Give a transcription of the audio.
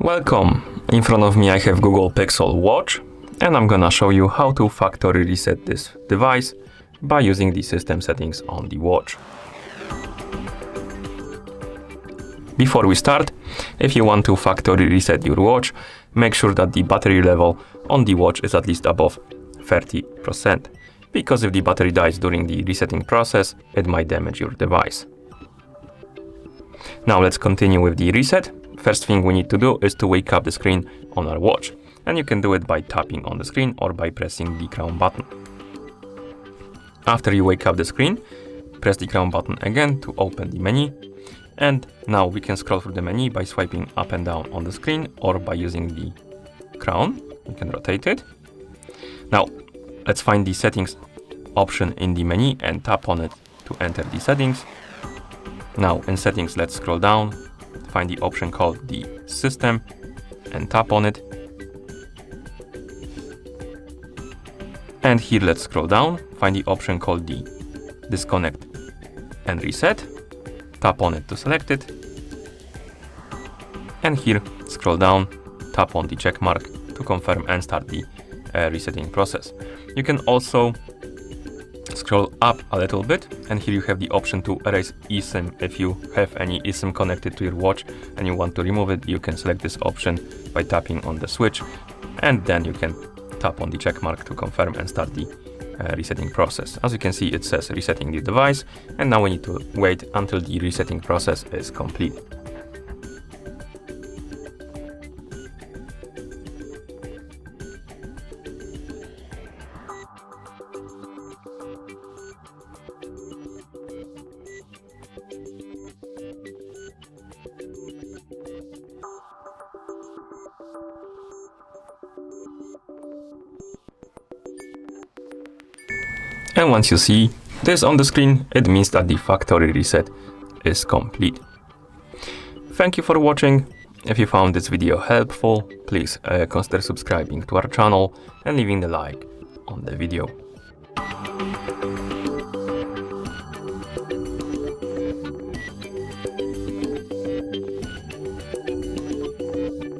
Welcome! In front of me I have Google Pixel Watch and I'm gonna show you how to factory reset this device by using the system settings on the watch. Before we start, if you want to factory reset your watch, make sure that the battery level on the watch is at least above 30%, because if the battery dies during the resetting process, it might damage your device. Now let's continue with the reset. First thing we need to do is to wake up the screen on our watch, and you can do it by tapping on the screen or by pressing the crown button. After you wake up the screen, press the crown button again to open the menu, and now we can scroll through the menu by swiping up and down on the screen or by using the crown. We can rotate it. Now let's find the settings option in the menu and tap on it to enter the settings. Now in settings, let's scroll down, find the option called the system and tap on it. And here let's scroll down, find the option called the disconnect and reset. Tap on it to select it. And here scroll down, tap on the check mark to confirm and start the resetting process. You can also scroll up a little bit, and here you have the option to erase eSIM. If you have any eSIM connected to your watch and you want to remove it, you can select this option by tapping on the switch, and then you can tap on the check mark to confirm and start the resetting process. As you can see, it says resetting the device, and now we need to wait until the resetting process is complete. And once you see this on the screen, it means that the factory reset is complete. Thank you for watching. If you found this video helpful, please consider subscribing to our channel and leaving the like on the video.